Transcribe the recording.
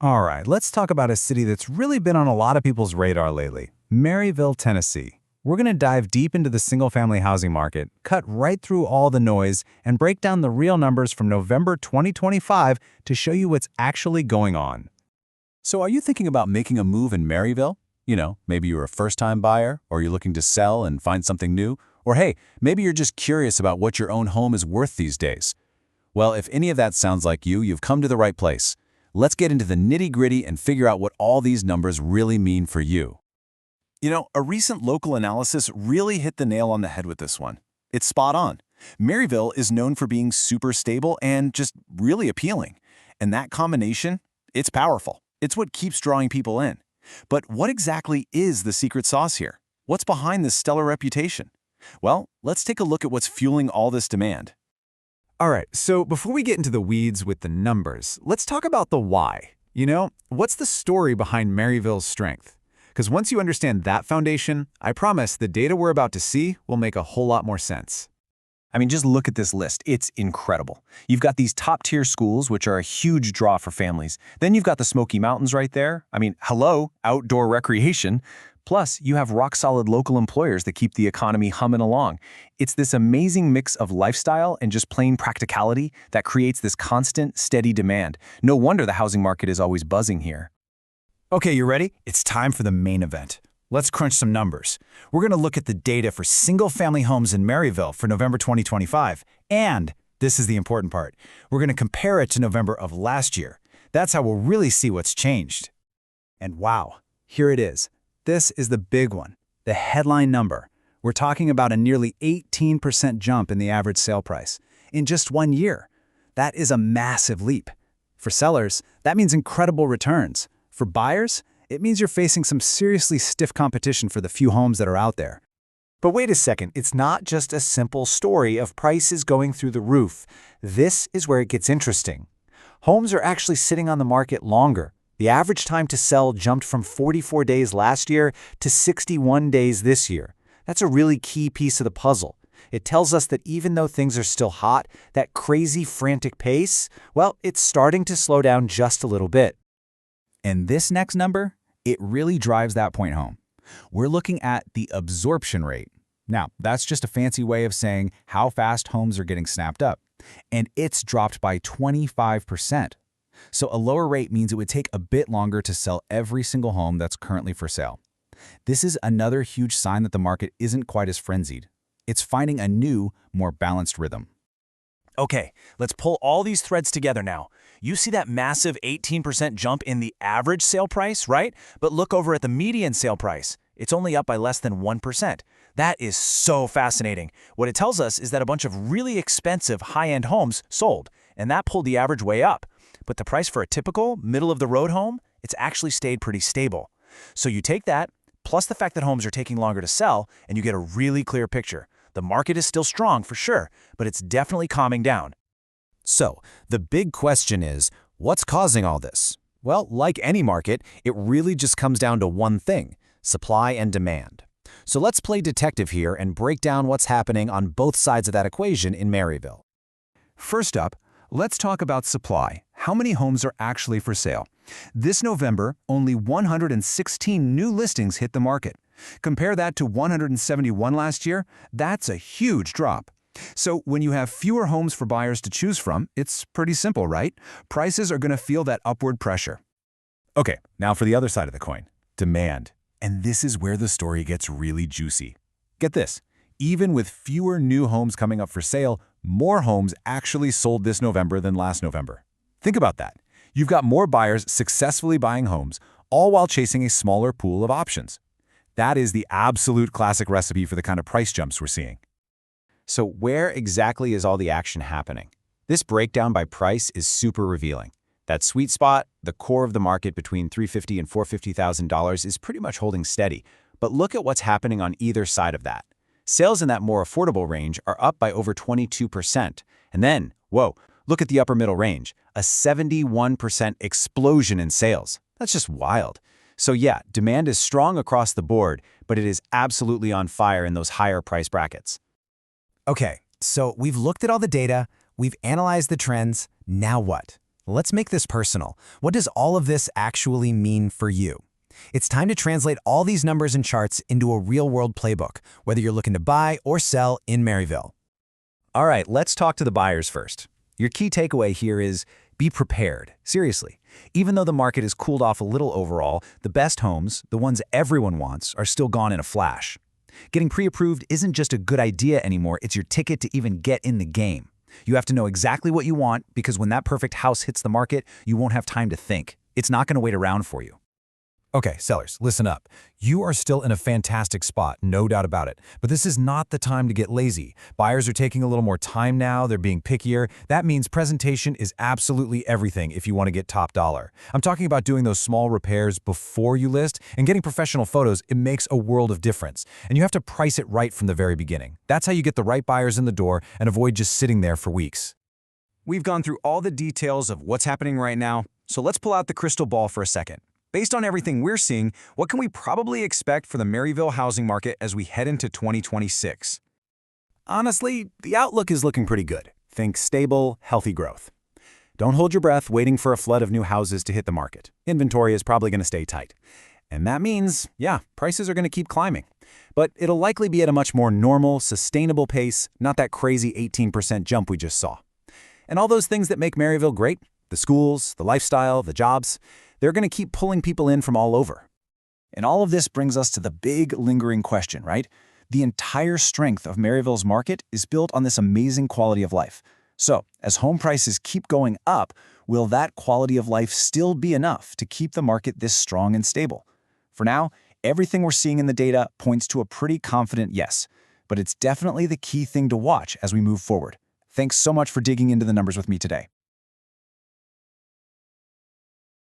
All right, let's talk about a city that's really been on a lot of people's radar lately, Maryville, Tennessee. We're going to dive deep into the single-family housing market, cut right through all the noise, and break down the real numbers from November 2025 to show you what's actually going on. So are you thinking about making a move in Maryville? Maybe you're a first-time buyer, or you're looking to sell and find something new, or hey, maybe you're just curious about what your own home is worth these days. Well, if any of that sounds like you, you've come to the right place. Let's get into the nitty-gritty and figure out what all these numbers really mean for you. A recent local analysis really hit the nail on the head with this one. It's spot on. Maryville is known for being super stable and just really appealing. And that combination, it's powerful. It's what keeps drawing people in. But what exactly is the secret sauce here? What's behind this stellar reputation? Well, let's take a look at what's fueling all this demand. All right, so before we get into the weeds with the numbers, let's talk about the why. What's the story behind Maryville's strength? Because once you understand that foundation, I promise the data we're about to see will make a whole lot more sense. I mean, just look at this list. It's incredible. You've got these top-tier schools, which are a huge draw for families. Then you've got the Smoky Mountains right there. I mean, hello, outdoor recreation. Plus, you have rock-solid local employers that keep the economy humming along. It's this amazing mix of lifestyle and just plain practicality that creates this constant, steady demand. No wonder the housing market is always buzzing here. Okay, you ready? It's time for the main event. Let's crunch some numbers. We're going to look at the data for single-family homes in Maryville for November 2025. And, this is the important part, we're going to compare it to November of last year. That's how we'll really see what's changed. And wow, here it is. This is the big one, the headline number. We're talking about a nearly 18% jump in the average sale price in just 1 year. That is a massive leap. For sellers, that means incredible returns. For buyers, it means you're facing some seriously stiff competition for the few homes that are out there. But wait a second, it's not just a simple story of prices going through the roof. This is where it gets interesting. Homes are actually sitting on the market longer. The average time to sell jumped from 44 days last year to 61 days this year. That's a really key piece of the puzzle. It tells us that even though things are still hot, that crazy, frantic pace, well, it's starting to slow down just a little bit. And this next number, it really drives that point home. We're looking at the absorption rate. Now, that's just a fancy way of saying how fast homes are getting snapped up. And it's dropped by 25%. So a lower rate means it would take a bit longer to sell every single home that's currently for sale. This is another huge sign that the market isn't quite as frenzied. It's finding a new, more balanced rhythm. Okay, let's pull all these threads together now. You see that massive 18% jump in the average sale price, right? But look over at the median sale price. It's only up by less than 1%. That is so fascinating. What it tells us is that a bunch of really expensive high-end homes sold, and that pulled the average way up. But the price for a typical, middle-of-the-road home, it's actually stayed pretty stable. So you take that, plus the fact that homes are taking longer to sell, and you get a really clear picture. The market is still strong for sure, but it's definitely calming down. So, the big question is, what's causing all this? Well, like any market, it really just comes down to one thing: supply and demand. So let's play detective here and break down what's happening on both sides of that equation in Maryville. First up, let's talk about supply. How many homes are actually for sale? This November, only 116 new listings hit the market. Compare that to 171 last year, that's a huge drop. So when you have fewer homes for buyers to choose from, it's pretty simple, right? Prices are going to feel that upward pressure. Okay, now for the other side of the coin, demand. And this is where the story gets really juicy. Get this, even with fewer new homes coming up for sale, more homes actually sold this November than last November. Think about that. You've got more buyers successfully buying homes, all while chasing a smaller pool of options. That is the absolute classic recipe for the kind of price jumps we're seeing. So where exactly is all the action happening? This breakdown by price is super revealing. That sweet spot, the core of the market between $350,000 and $450,000 is pretty much holding steady. But look at what's happening on either side of that. Sales in that more affordable range are up by over 22%. And then, whoa, look at the upper middle range, a 71% explosion in sales. That's just wild. So yeah, demand is strong across the board, but it is absolutely on fire in those higher price brackets. Okay, so we've looked at all the data, we've analyzed the trends, now what? Let's make this personal. What does all of this actually mean for you? It's time to translate all these numbers and charts into a real-world playbook, whether you're looking to buy or sell in Maryville. All right, let's talk to the buyers first. Your key takeaway here is be prepared. Seriously. Even though the market has cooled off a little overall, the best homes, the ones everyone wants, are still gone in a flash. Getting pre-approved isn't just a good idea anymore, it's your ticket to even get in the game. You have to know exactly what you want, because when that perfect house hits the market, you won't have time to think. It's not going to wait around for you. Okay, sellers, listen up. You are still in a fantastic spot, no doubt about it. But this is not the time to get lazy. Buyers are taking a little more time now, they're being pickier. That means presentation is absolutely everything if you want to get top dollar. I'm talking about doing those small repairs before you list, and getting professional photos. It makes a world of difference. And you have to price it right from the very beginning. That's how you get the right buyers in the door and avoid just sitting there for weeks. We've gone through all the details of what's happening right now, so let's pull out the crystal ball for a second. Based on everything we're seeing, what can we probably expect for the Maryville housing market as we head into 2026? Honestly, the outlook is looking pretty good. Think stable, healthy growth. Don't hold your breath waiting for a flood of new houses to hit the market. Inventory is probably going to stay tight. And that means, yeah, prices are going to keep climbing. But it'll likely be at a much more normal, sustainable pace, not that crazy 18% jump we just saw. And all those things that make Maryville great, the schools, the lifestyle, the jobs, they're going to keep pulling people in from all over. And all of this brings us to the big, lingering question, right? The entire strength of Maryville's market is built on this amazing quality of life. So, as home prices keep going up, will that quality of life still be enough to keep the market this strong and stable? For now, everything we're seeing in the data points to a pretty confident yes, but it's definitely the key thing to watch as we move forward. Thanks so much for digging into the numbers with me today.